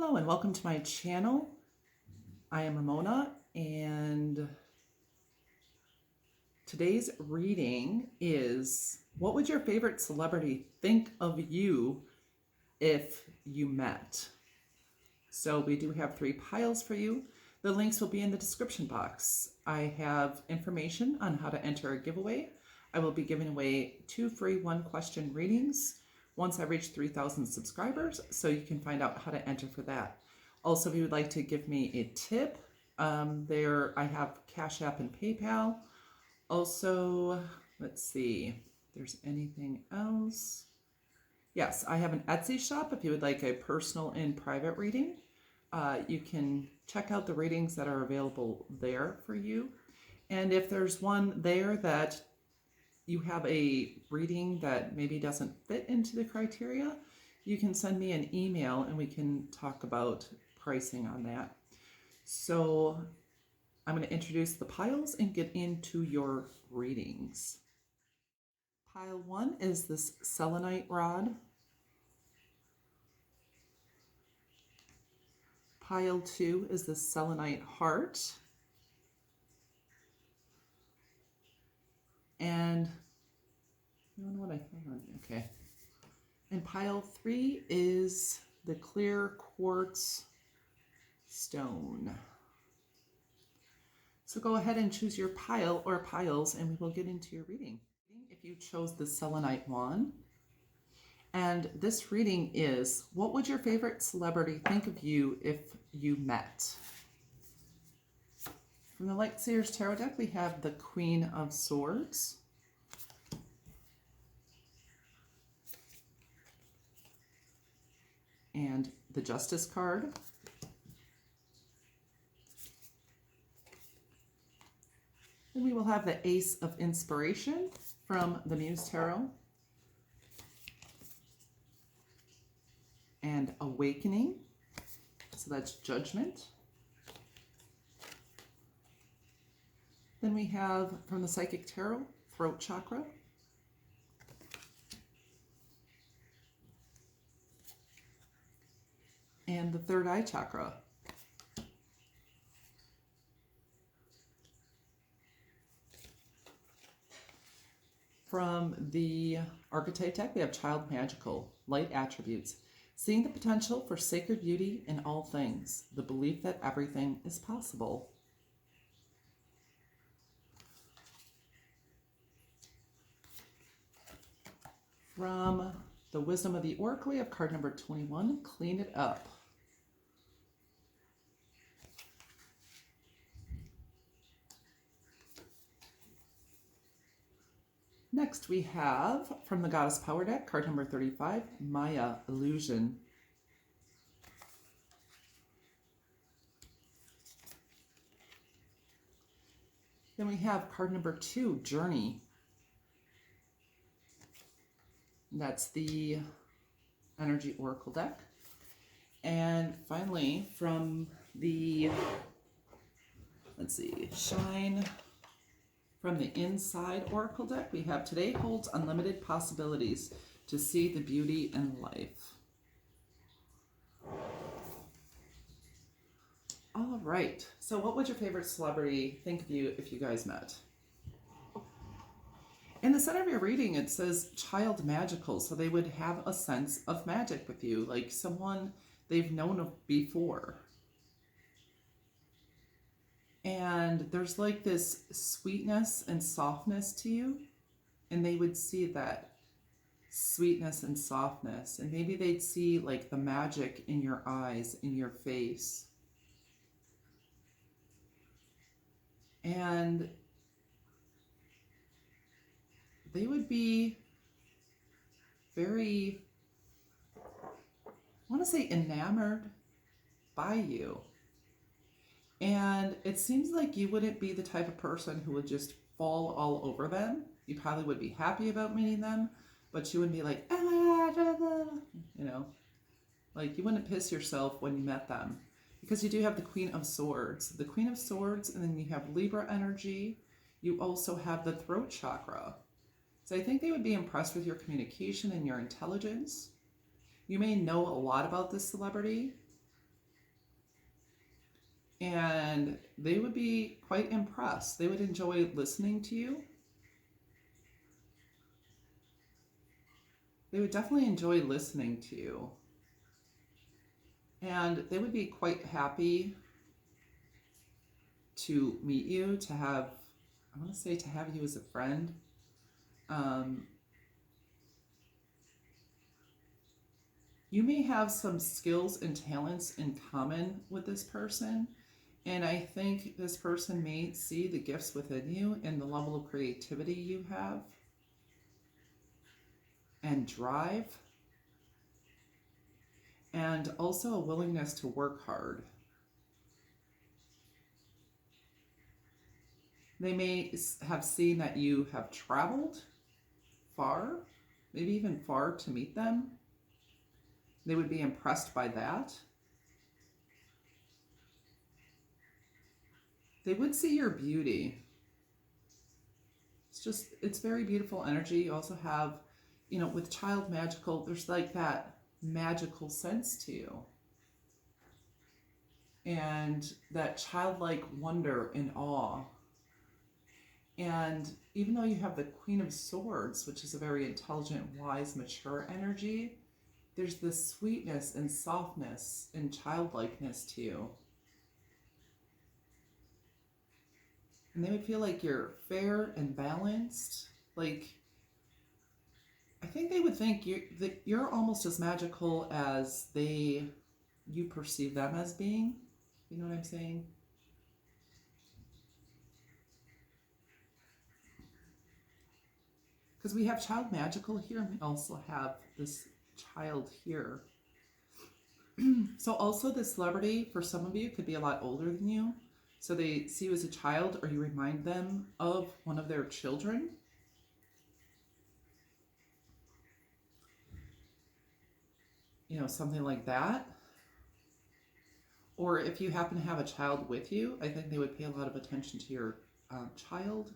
Hello and welcome to my channel. I am Ramona and today's reading is, what would your favorite celebrity think of you if you met? So we do have 3 piles for you. The links will be in the description box. I have information on how to enter a giveaway. I will be giving away 2 free 1-question readings once I reach 3,000 subscribers, so you can find out how to enter for that. Also, if you would like to give me a tip, there I have Cash App and PayPal. Also, let's see if there's anything else. Yes, I have an Etsy shop if you would like a personal and private reading. You can check out the readings that are available there for you. And if there's one there that you have a reading that maybe doesn't fit into the criteria, you can send me an email and we can talk about pricing on that. So I'm going to introduce the piles and get into your readings. Pile 1 is this selenite rod. Pile 2 is the selenite heart. And I don't know what I have on. Okay. And pile 3 is the clear quartz stone. So go ahead and choose your pile or piles and we will get into your reading. If you chose the selenite one. And this reading is, what would your favorite celebrity think of you if you met? From the Light Seers Tarot deck, we have the Queen of Swords. And the Justice card. Then we will have the Ace of Inspiration from the Muse Tarot. And Awakening. So that's Judgment. Then we have from the Psychic Tarot, Throat Chakra. And the Third Eye Chakra. From the Archetype deck, we have Child Magical, Light Attributes, seeing the potential for sacred beauty in all things, the belief that everything is possible. From the Wisdom of the Oracle, we have card number 21, Clean It Up. Next we have, from the Goddess Power deck, card number 35, Maya, Illusion. Then we have card number 2, Journey. That's the Energy Oracle deck. And finally, from the, let's see, Shine from the Inside Oracle deck, we have Today Holds Unlimited Possibilities to See the Beauty in Life. All right, so what would your favorite celebrity think of you if you guys met? In the center of your reading, it says child magical, so they would have a sense of magic with you, like someone they've known of before. And there's like this sweetness and softness to you, and they would see that sweetness and softness, and maybe they'd see like the magic in your eyes, in your face. And they would be very, I want to say, enamored by you. And it seems like you wouldn't be the type of person who would just fall all over them. You probably would be happy about meeting them, but you wouldn't be like, you know, like you wouldn't piss yourself when you met them. Because you do have the Queen of Swords. The Queen of Swords, and then you have Libra energy. You also have the Throat Chakra. So I think they would be impressed with your communication and your intelligence. You may know a lot about this celebrity, and they would be quite impressed. They would enjoy listening to you. They would definitely enjoy listening to you. And they would be quite happy to meet you, to have, I want to say to have you as a friend. You may have some skills and talents in common with this person. And I think this person may see the gifts within you and the level of creativity you have and drive, and also a willingness to work hard. They may have seen that you have traveled far, maybe even far, to meet them. They would be impressed by that. They would see your beauty. It's very beautiful energy. You also have, with child magical, there's like that magical sense to you. And that childlike wonder and awe. And even though you have the Queen of Swords, which is a very intelligent, wise, mature energy, there's this sweetness and softness and childlikeness to you. And they would feel like you're fair and balanced. Like, I think they would think that you're almost as magical as you perceive them as being. You know what I'm saying? Because we have child magical here, and we also have this child here. So also the celebrity, for some of you, could be a lot older than you. So they see you as a child, or you remind them of one of their children. Something like that. Or if you happen to have a child with you, I think they would pay a lot of attention to your child.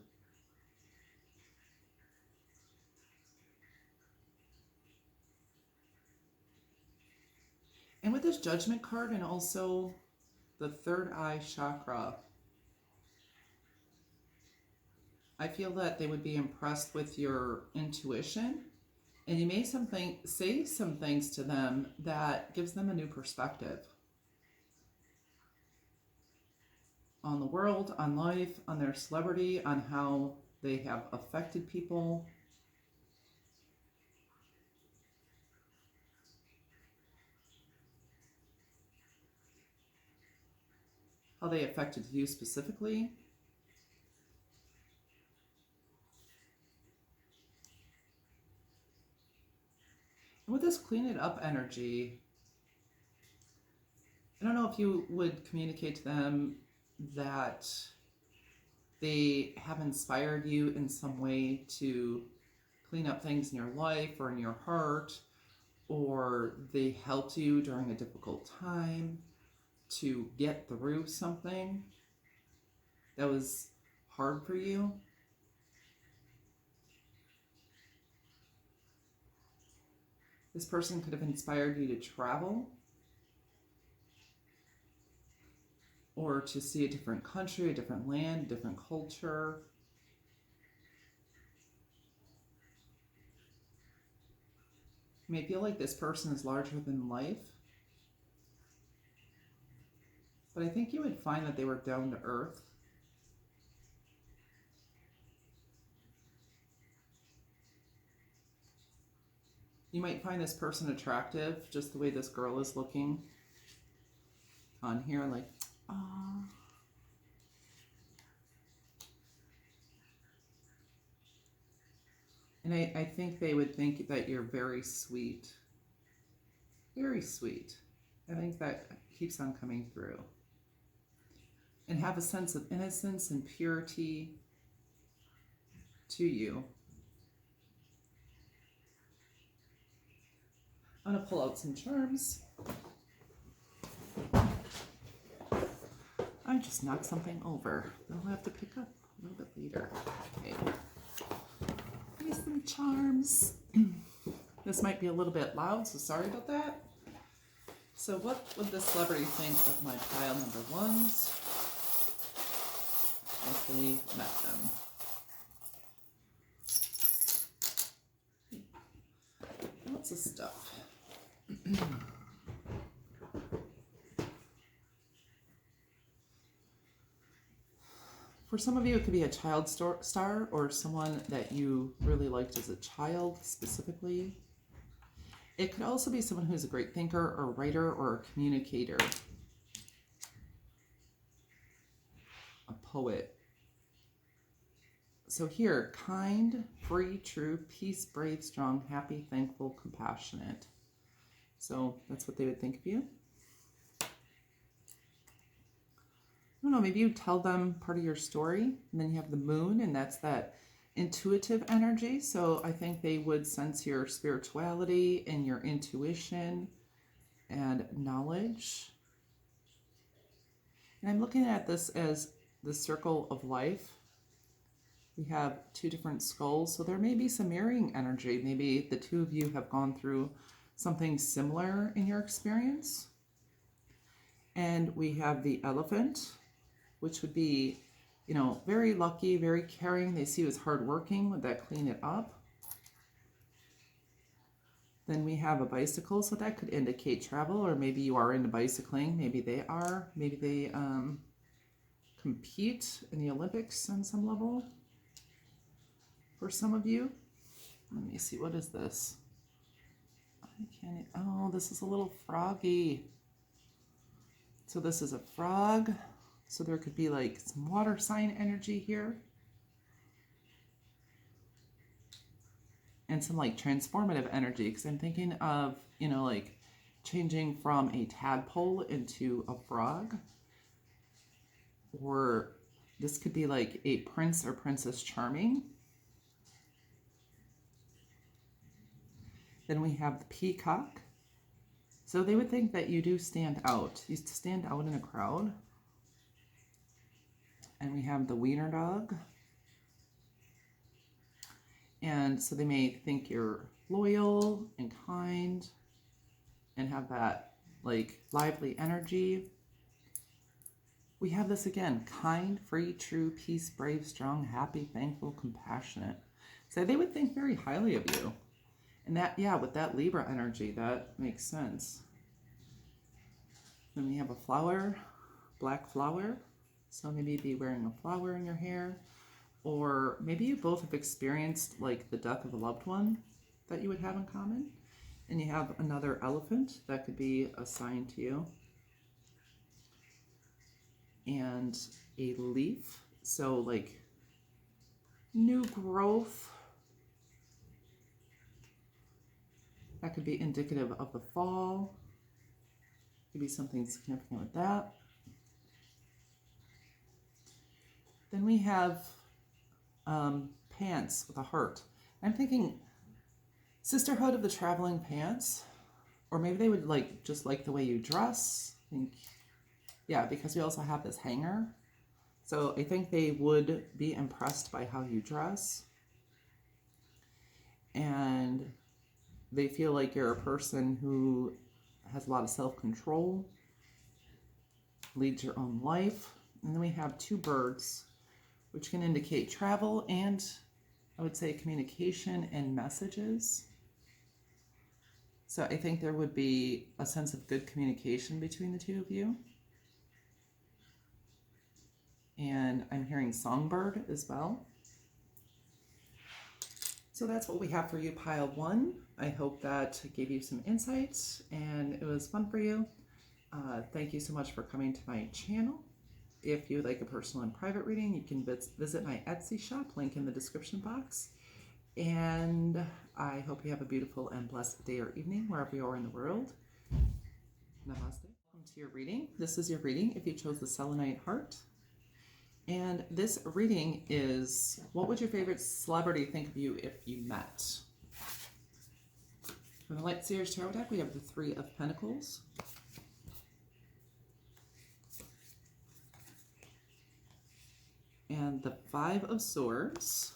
And with this Judgment card and also the third eye chakra, I feel that they would be impressed with your intuition, and you may say some things to them that gives them a new perspective on the world, on life, on their celebrity, on how they have affected people. How they affected you specifically. And with this clean it up energy, I don't know if you would communicate to them that they have inspired you in some way to clean up things in your life or in your heart, or they helped you during a difficult time to get through something that was hard for you. This person could have inspired you to travel, or to see a different country, a different land, a different culture. You may feel like this person is larger than life, but I think you would find that they were down to earth. You might find this person attractive, just the way this girl is looking on here, like, ah. And I think they would think that you're very sweet. Very sweet. I think that keeps on coming through. And have a sense of innocence and purity to you. I'm going to pull out some charms. I just knocked something over. I'll have to pick up a little bit later. Okay. Here's some charms. This might be a little bit loud, so sorry about that. So what would the celebrity think of my pile number ones if they met them? Lots of stuff. For some of you, it could be a child star or someone that you really liked as a child specifically. It could also be someone who's a great thinker or writer or a communicator, a poet. So here, kind, free, true, peace, brave, strong, happy, thankful, compassionate. So that's what they would think of you. I don't know, maybe you tell them part of your story, and then you have the moon, and that's that intuitive energy. So I think they would sense your spirituality and your intuition and knowledge. And I'm looking at this as the circle of life. We have two different skulls, so there may be some mirroring energy. Maybe the two of you have gone through something similar in your experience. And we have the elephant, which would be, you know, very lucky, very caring. They see you as hardworking. Would that clean it up? Then we have a bicycle, so that could indicate travel, or maybe you are into bicycling. Maybe they are. Maybe they compete in the Olympics on some level. For some of you, let me see, what is this? I can't, oh, this is a little froggy. So this is a frog. So there could be like some water sign energy here. And some like transformative energy, because I'm thinking of, you know, like changing from a tadpole into a frog. Or this could be like a prince or princess charming. Then we have the peacock. So they would think that you do stand out. You stand out in a crowd. And we have the wiener dog. And so they may think you're loyal and kind and have that like lively energy. We have this again, kind, free, true, peace, brave, strong, happy, thankful, compassionate. So they would think very highly of you. And that, yeah, with that Libra energy, that makes sense. Then we have a flower, black flower. So maybe you'd be wearing a flower in your hair. Or maybe you both have experienced like the death of a loved one that you would have in common. And you have another elephant that could be a sign to you. And a leaf. So like new growth. That could be indicative of the fall. Could be something significant with that. Then we have pants with a heart. I'm thinking sisterhood of the traveling pants, or maybe they would like just like the way you dress. I think, yeah, because we also have this hanger. So I think they would be impressed by how you dress. And they feel like you're a person who has a lot of self-control, leads your own life. And then we have two birds, which can indicate travel and I would say communication and messages. So I think there would be a sense of good communication between the two of you. And I'm hearing songbird as well. So that's what we have for you, pile one. I hope that gave you some insights and it was fun for you. Thank you so much for coming to my channel. If you would like a personal and private reading, you can visit my Etsy shop, link in the description box. And I hope you have a beautiful and blessed day or evening wherever you are in the world. Namaste. Welcome to your reading. This is your reading if you chose the Selenite Heart. And this reading is, what would your favorite celebrity think of you if you met? From the Light Seers Tarot deck, we have the Three of Pentacles. And the Five of Swords.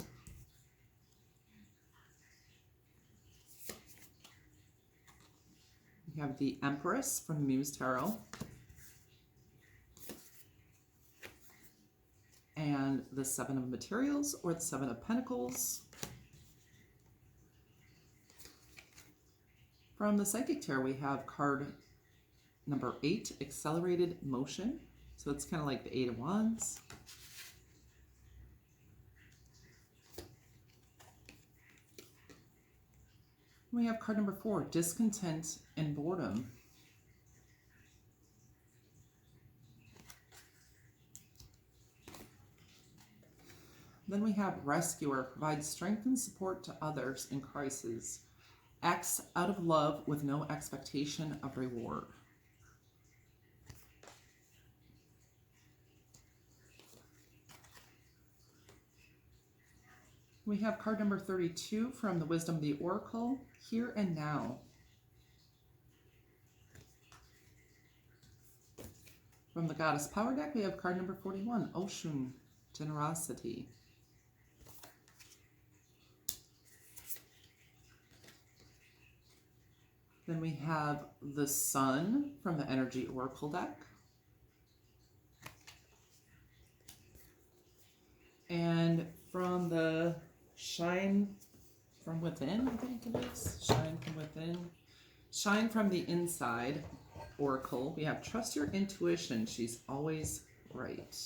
We We have the Empress from the Muse Tarot. And the Seven of Materials, or the Seven of Pentacles. From the Psychic Tarot, we have card number 8, Accelerated Motion. So it's kind of like the 8 of Wands. We have card number 4, Discontent and Boredom. Then we have Rescuer, provides strength and support to others in crisis. Acts out of love with no expectation of reward. We have card number 32 from the Wisdom of the Oracle, Here and Now. From the Goddess Power deck, we have card number 41, Oshun, Generosity. Then we have the Sun from the Energy Oracle deck. And from the Shine from Within, I think it is. Shine from Within. Shine from the Inside Oracle. We have Trust Your Intuition. She's always right.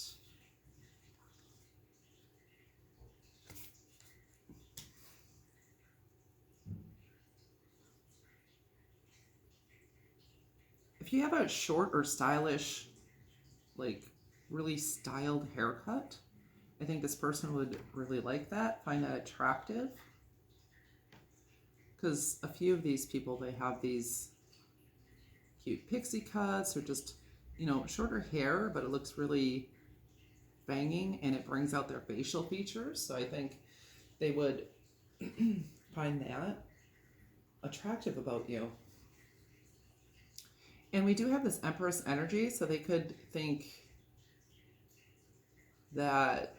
If you have a short or stylish, like really styled haircut, I think this person would really like that, find that attractive. Because a few of these people, they have these cute pixie cuts or just, you know, shorter hair, but it looks really banging and it brings out their facial features. So I think they would find that attractive about you. And we do have this Empress energy, so they could think that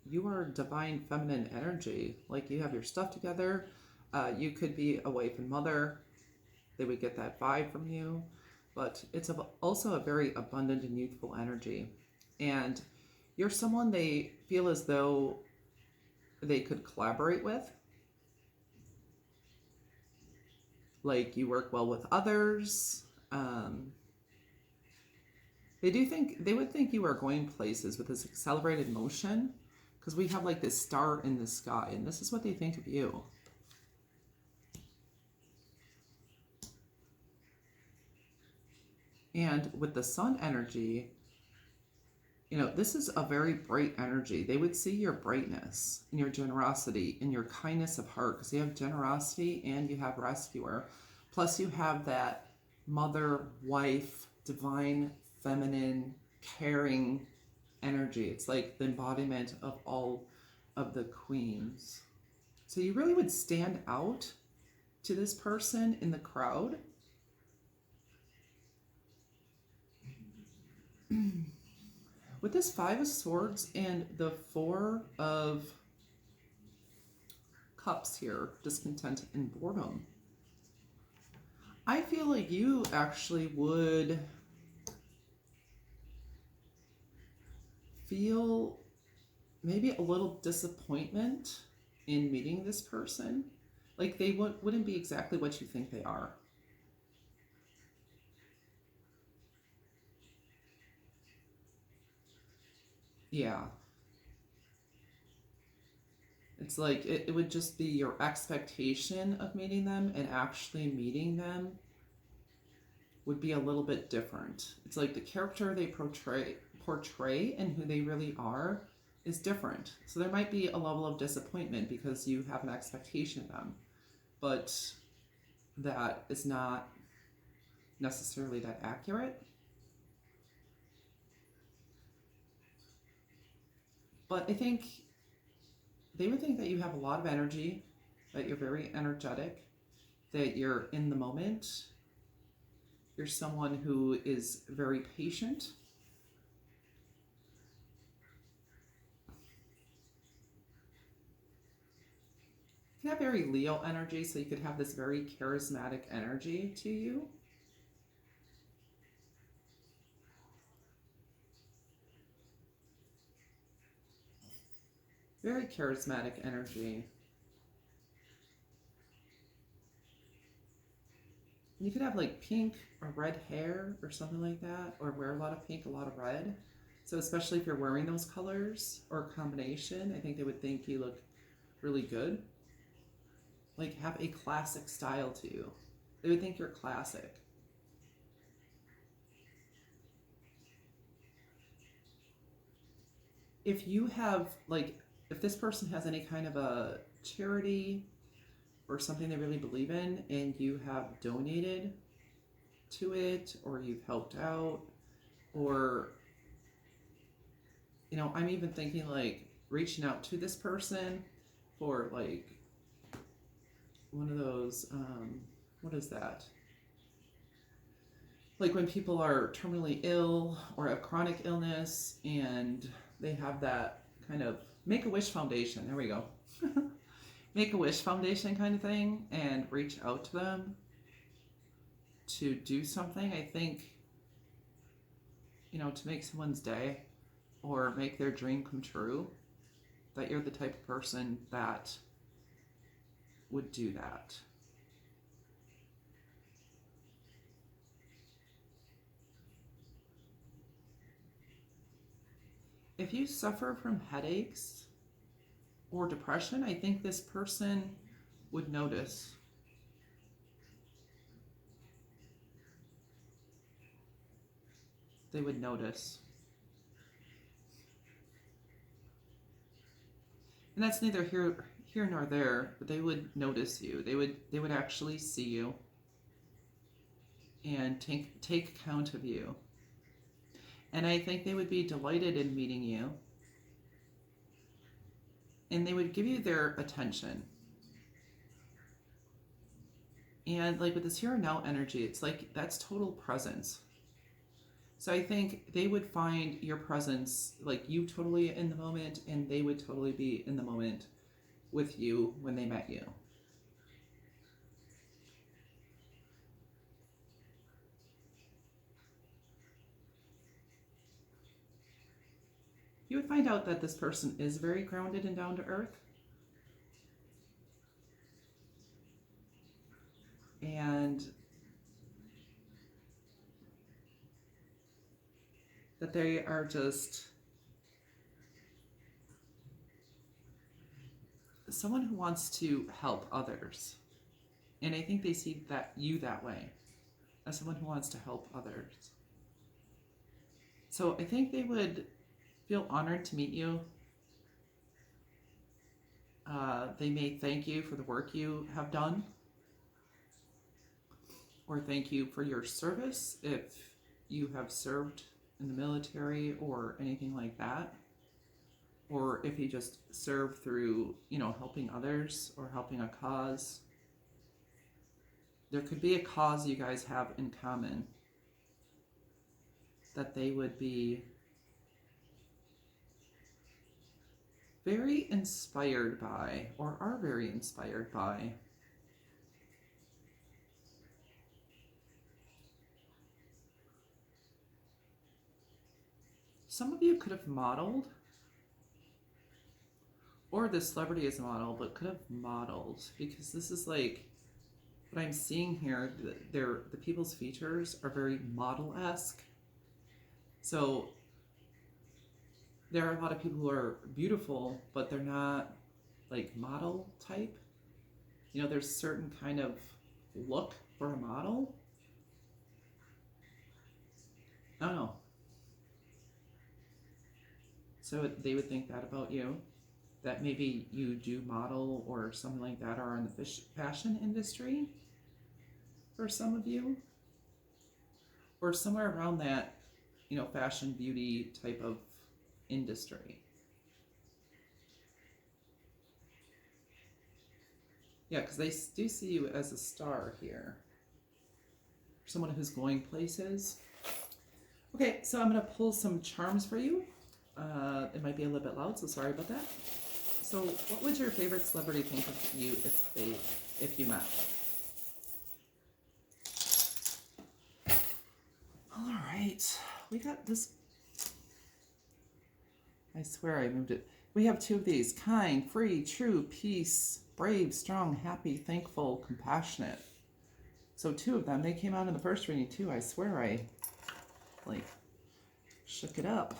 you are divine feminine energy. Like you have your stuff together. You could be a wife and mother. They would get that vibe from you. But it's also a very abundant and youthful energy. And you're someone they feel as though they could collaborate with. Like you work well with others. They would think you are going places with this accelerated motion, because we have like this star in the sky, and this is what they think of you. And with the Sun energy, you know, this is a very bright energy. They would see your brightness and your generosity and your kindness of heart, because you have generosity and you have Rescuer. Plus you have that mother, wife, divine, feminine, caring energy. It's like the embodiment of all of the queens. So you really would stand out to this person in the crowd. With this Five of Swords and the Four of Cups here, discontent and boredom, I feel like you actually would feel maybe a little disappointment in meeting this person. Like they wouldn't be exactly what you think they are. Yeah. It's like it would just be your expectation of meeting them, and actually meeting them would be a little bit different. It's like the character they portray and who they really are is different. So there might be a level of disappointment because you have an expectation of them, but that is not necessarily that accurate. But I think they would think that you have a lot of energy, that you're very energetic, that you're in the moment. You're someone who is very patient. You can have very Leo energy, so you could have this very charismatic energy to you. Very charismatic energy. You could have like pink or red hair or something like that, or wear a lot of pink, a lot of red. So especially if you're wearing those colors or a combination, I think they would think you look really good. Like have a classic style to you. They would think you're classic. If you have like, if this person has any kind of a charity or something they really believe in and you have donated to it or you've helped out, or I'm even thinking like reaching out to this person for like one of those what is that, like when people are terminally ill or have chronic illness and they have that kind of Make-A-Wish Foundation, there we go. Make-A-Wish Foundation kind of thing, and reach out to them to do something. I think, to make someone's day or make their dream come true, that you're the type of person that would do that. If you suffer from headaches or depression, I think this person would notice. They would notice. And that's neither here nor there, but they would notice you. They would actually see you and take account of you. And I think they would be delighted in meeting you. And they would give you their attention. And like with this here and now energy, it's like that's total presence. So I think they would find your presence, like you totally in the moment, and they would totally be in the moment with you when they met you. You would find out that this person is very grounded and down to earth. And that they are just someone who wants to help others. And I think they see you that way, as someone who wants to help others. So I think they would feel honored to meet you. They may thank you for the work you have done, or thank you for your service if you have served in the military or anything like that, or if you just serve through, helping others or helping a cause. There could be a cause you guys have in common that they would be very inspired by, or are very inspired by. Some of you could have modeled, or the celebrity is a model, but could have modeled, because this is like what I'm seeing here. The people's features are very model-esque. So there are a lot of people who are beautiful, but they're not like model type. There's certain kind of look for a model. I don't know. So they would think that about you, that maybe you do model or something like that, or in the fashion industry for some of you, or somewhere around that, fashion, beauty type of industry. Yeah, because they do see you as a star here. Someone who's going places. Okay, so I'm going to pull some charms for you. It might be a little bit loud, so sorry about that. So what would your favorite celebrity think of you if you met? All right, we got this. I swear I moved it. We have two of these: kind, free, true, peace, brave, strong, happy, thankful, compassionate. So two of them, they came out in the first reading too. I swear I like shook it up.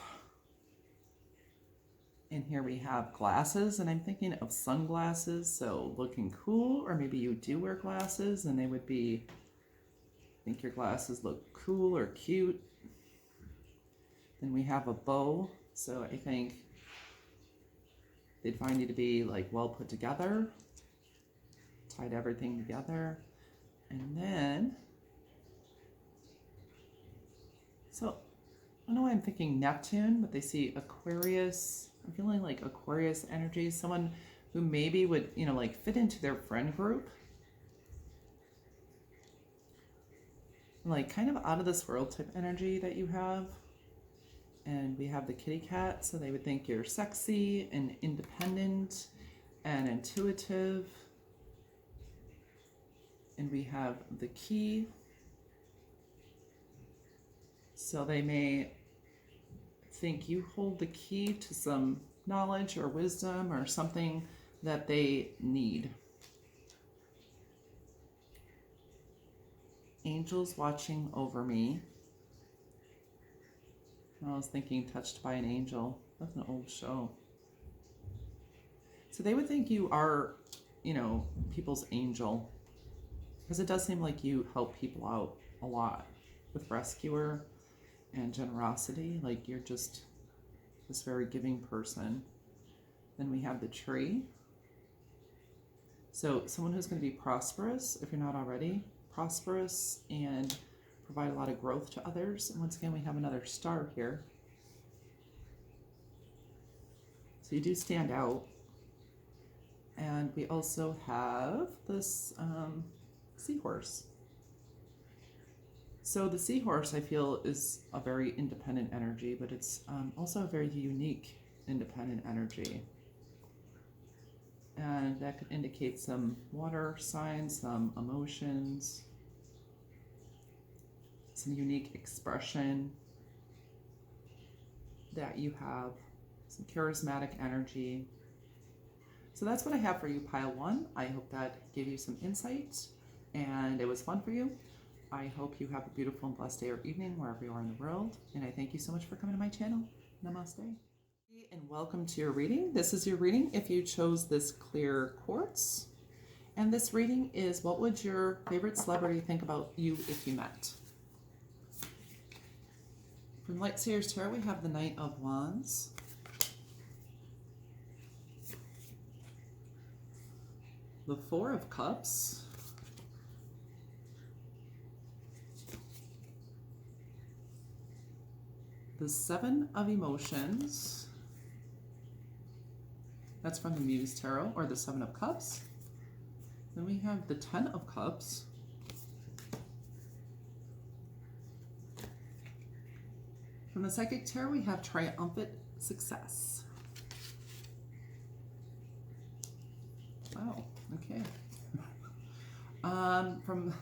And here we have glasses, and I'm thinking of sunglasses, so looking cool, or maybe you do wear glasses and they would be, I think your glasses look cool or cute. Then we have a bow, so I think they'd find you to be like well put together, tied everything together. And then, so I don't know why I'm thinking Neptune, but they see Aquarius. I'm feeling like Aquarius energy, someone who maybe would, you know, like fit into their friend group. Like kind of out of this world type energy that you have. And we have the kitty cat, so they would think you're sexy and independent and intuitive. And we have the key. So they may think you hold the key to some knowledge or wisdom or something that they need. Angels watching over me. I was thinking Touched by an Angel. That's an old show. So they would think you are, you know, people's angel. Because it does seem like you help people out a lot with rescuer and generosity. Like you're just this very giving person. Then we have the tree. So someone who's going to be prosperous, if you're not already, prosperous and provide a lot of growth to others. And once again, we have another star here. So you do stand out. And we also have this seahorse. So the seahorse, I feel, is a very independent energy, but it's also a very unique independent energy. And that could indicate some water signs, some emotions, some unique expression that you have, some charismatic energy. So that's what I have for you, pile one. I hope that gave you some insight and it was fun for you. I hope you have a beautiful and blessed day or evening wherever you are in the world. And I thank you so much for coming to my channel. Namaste. And welcome to your reading. This is your reading if you chose this clear quartz. And this reading is, what would your favorite celebrity think about you if you met? From Light Seers Tarot, we have the Knight of Wands. The Four of Cups. The Seven of Emotions. That's from the Muse Tarot, or the Seven of Cups. Then we have the Ten of Cups. From the Psychic Tarot, we have Triumphant Success. Wow, okay. From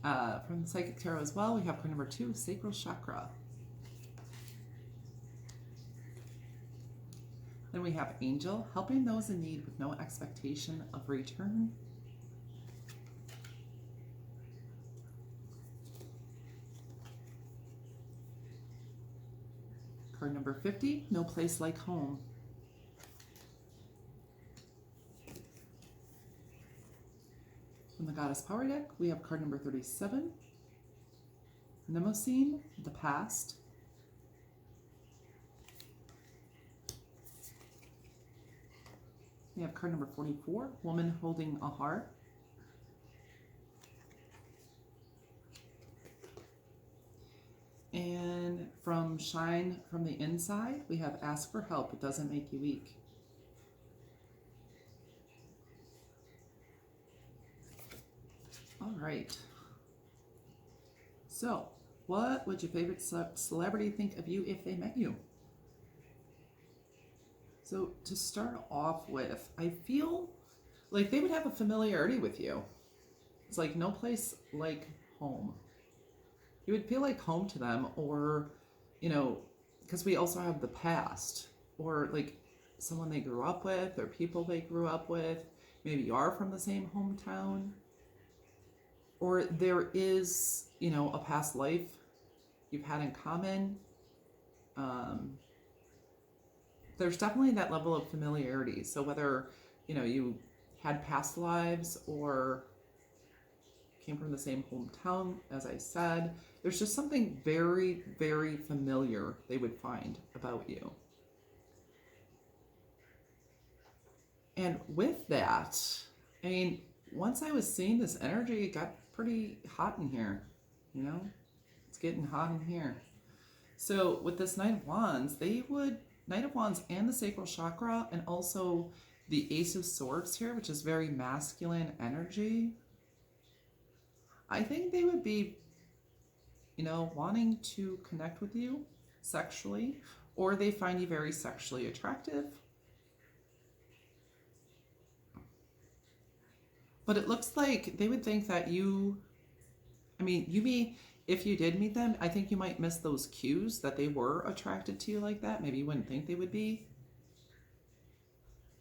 the Psychic Tarot as well, we have card number 2, Sacral Chakra. Then we have Angel, helping those in need with no expectation of return. Card number 50, No Place Like Home. From the Goddess Power deck, we have card number 37, Mnemosyne, The Past. We have card number 44, Woman Holding a Heart. And from Shine from the Inside, we have Ask for Help, It Doesn't Make You Weak. All right. So, what would your favorite celebrity think of you if they met you? So to start off with, I feel like they would have a familiarity with you. It's like no place like home. You would feel like home to them, or, you know, because we also have the past, or like someone they grew up with, or people they grew up with. Maybe you are from the same hometown, or there is, you know, a past life you've had in common. Um, there's definitely that level of familiarity. So whether, you know, you had past lives or came from the same hometown, as I said, there's just something very, very familiar they would find about you. And with that, I mean, once I was seeing this energy, it got pretty hot in here. You know, it's getting hot in here. So with this Knight of Wands, Knight of Wands and the sacral chakra, and also the Ace of Swords here, which is very masculine energy. I think they would be, you know, wanting to connect with you sexually, or they find you very sexually attractive. But it looks like they would think that you may, if you did meet them, I think you might miss those cues that they were attracted to you like that. Maybe you wouldn't think they would be,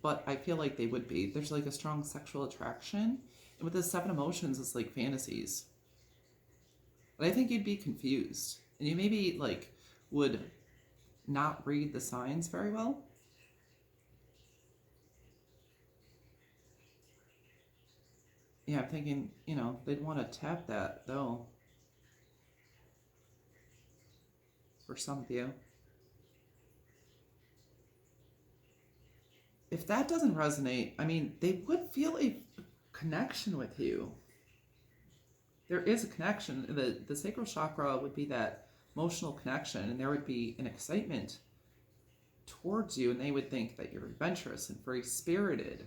but I feel like they would be. There's like a strong sexual attraction. And with the 7 emotions, it's like fantasies. But I think you'd be confused. And you maybe like would not read the signs very well. Yeah, I'm thinking, you know, they'd want to tap that though. For some of you. If that doesn't resonate, I mean, they would feel a connection with you. There is a connection. The sacral chakra would be that emotional connection, and there would be an excitement towards you, and they would think that you're adventurous and very spirited.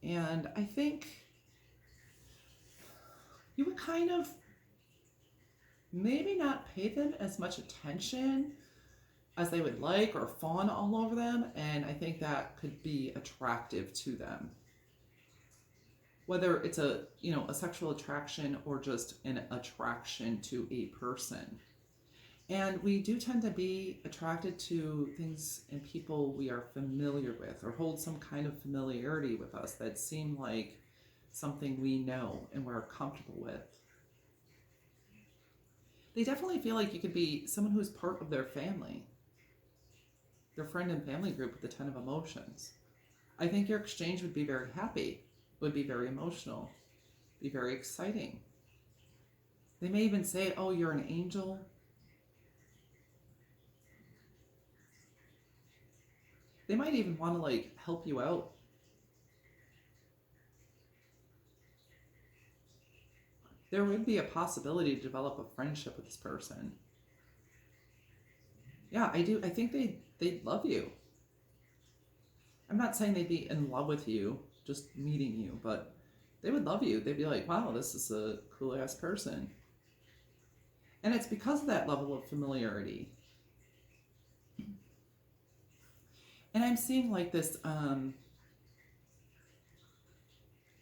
And I think you would kind of maybe not pay them as much attention as they would like, or fawn all over them, and I think that could be attractive to them. Whether it's a sexual attraction or just an attraction to a person. And we do tend to be attracted to things and people we are familiar with, or hold some kind of familiarity with us that seem like something we know and we're comfortable with. They definitely feel like you could be someone who's part of their family, their friend and family group with the 10 of emotions. I think your exchange would be very happy, would be very emotional, be very exciting. They may even say, oh, you're an angel. They might even want to like help you out. There would be a possibility to develop a friendship with this person. Yeah, I do. I think they'd love you. I'm not saying they'd be in love with you, just meeting you, but they would love you. They'd be like, wow, this is a cool ass person. And it's because of that level of familiarity. And I'm seeing like this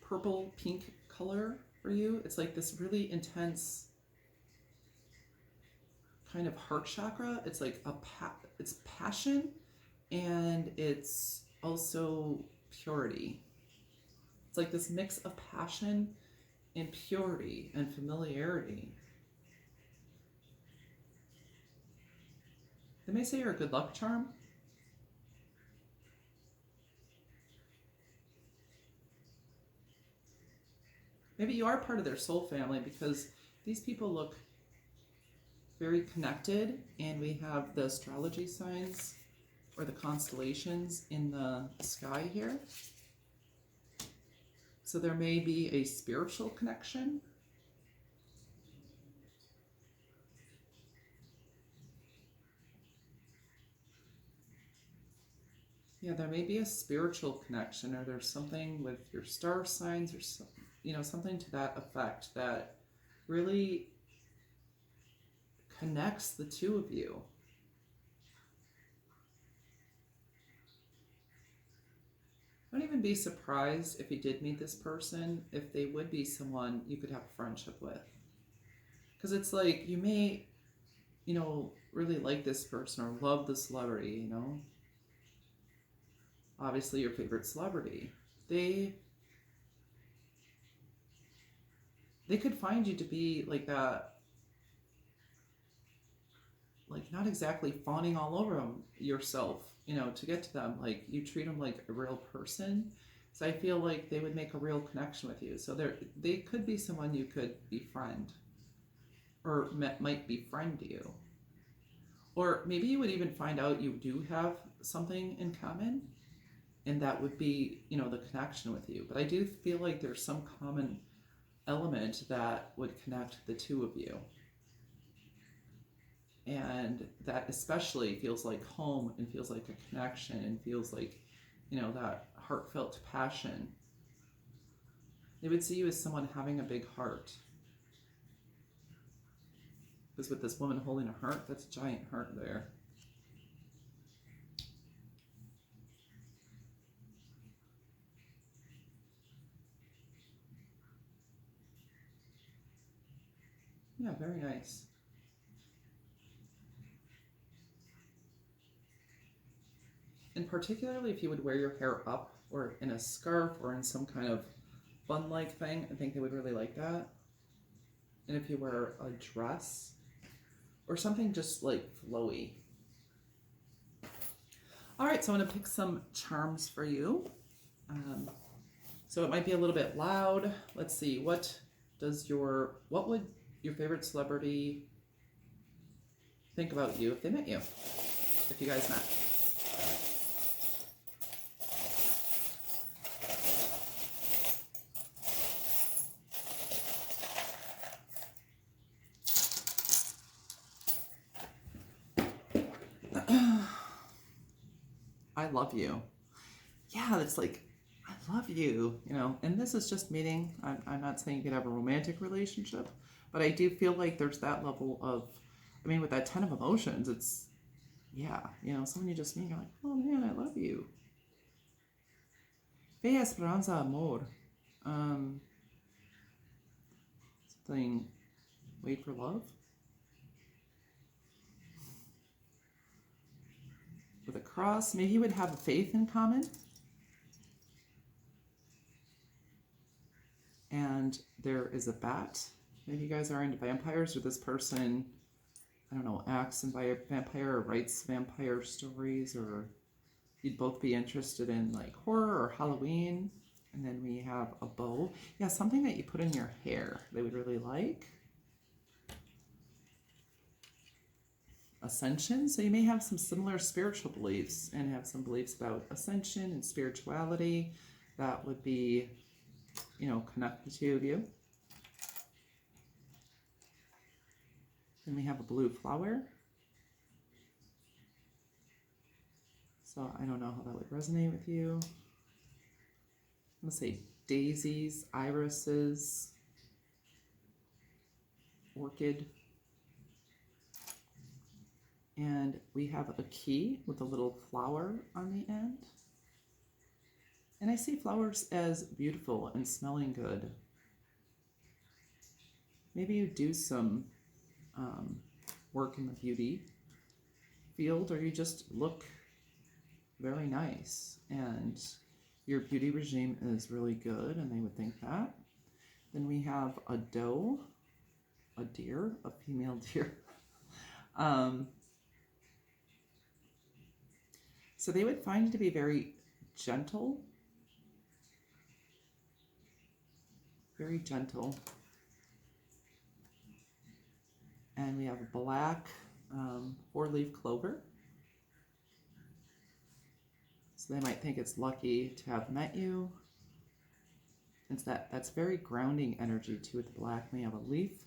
purple pink color for you. It's like this really intense kind of heart chakra. It's like it's passion, and it's also purity. It's like this mix of passion and purity and familiarity. They may say you're a good luck charm. Maybe you are part of their soul family, because these people look very connected, and we have the astrology signs or the constellations in the sky here. So there may be a spiritual connection. Yeah, there may be a spiritual connection, or there's something with your star signs, or something to that effect that really connects the two of you. Don't even be surprised if you did meet this person, if they would be someone you could have a friendship with. Because it's like you may, really like this person or love the celebrity, Obviously your favorite celebrity. They could find you to be like that, like not exactly fawning all over them yourself, to get to them. Like you treat them like a real person. So I feel like they would make a real connection with you. So they could be someone you could befriend or might befriend you. Or maybe you would even find out you do have something in common, and that would be, the connection with you. But I do feel like there's some common element that would connect the two of you. And that especially feels like home and feels like a connection and feels like, that heartfelt passion. They would see you as someone having a big heart. Because with this woman holding a heart, that's a giant heart there. Yeah, very nice. And particularly if you would wear your hair up or in a scarf or in some kind of bun-like thing, I think they would really like that. And if you wear a dress or something just like flowy. All right, so I'm going to pick some charms for you. So it might be a little bit loud. Let's see, what would your favorite celebrity think about you if they met you? If you guys met? I love you. Yeah, that's like, I love you, and this is just meeting. I'm not saying you could have a romantic relationship, but I do feel like there's that level of, with that 10 of emotions, it's, yeah, someone you just meet, you're like, oh man, I love you. Fe esperanza amor. Something, wait for love? With a cross, maybe you would have a faith in common. And there is a bat. Maybe you guys are into vampires, or this person, I don't know, acts in vampire or writes vampire stories, or you'd both be interested in like horror or Halloween. And then we have a bow. Yeah, something that you put in your hair they would really like. Ascension. So you may have some similar spiritual beliefs and have some beliefs about ascension and spirituality that would be, connect the two of you. Then we have a blue flower. So I don't know how that would resonate with you. I'm going to say daisies, irises, orchid. And we have a key with a little flower on the end. And I see flowers as beautiful and smelling good. Maybe you do some work in the beauty field, or you just look very nice and your beauty regime is really good, and they would think that. Then we have a doe, a deer, a female deer. So they would find you to be very gentle. Very gentle. And we have a black 4-leaf clover. So they might think it's lucky to have met you. It's that's very grounding energy too with the black. We have a leaf.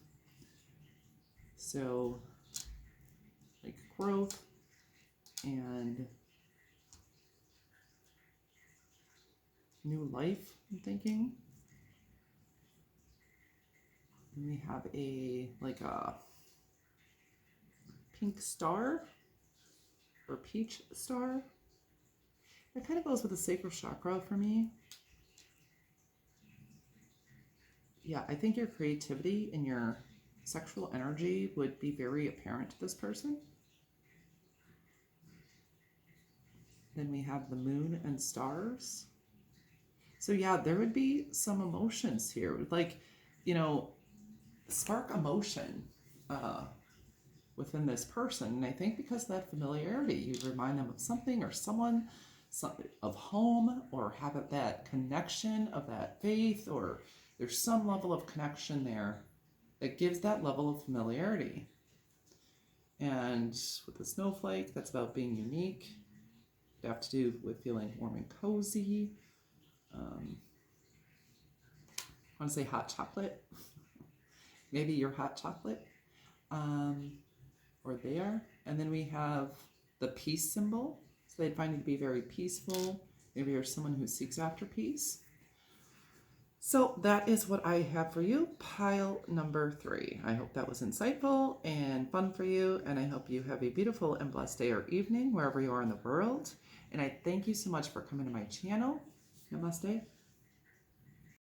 So like growth and new life, I'm thinking. And we have a pink star or peach star. That kind of goes with the sacral chakra for me. Yeah, I think your creativity and your sexual energy would be very apparent to this person. Then we have the moon and stars. So yeah, there would be some emotions here, like, you know, spark emotion within this person. And I think because of that familiarity, you remind them of something or someone, of home, or have that connection of that faith, or there's some level of connection there that gives that level of familiarity. And with the snowflake, that's about being unique. It have to do with feeling warm and cozy. I want to say hot chocolate. Maybe your hot chocolate. Or there. And then we have the peace symbol. So they'd find you to be very peaceful. Maybe you're someone who seeks after peace. So that is what I have for you, pile number 3. I hope that was insightful and fun for you, and I hope you have a beautiful and blessed day or evening wherever you are in the world. And I thank you so much for coming to my channel. Namaste.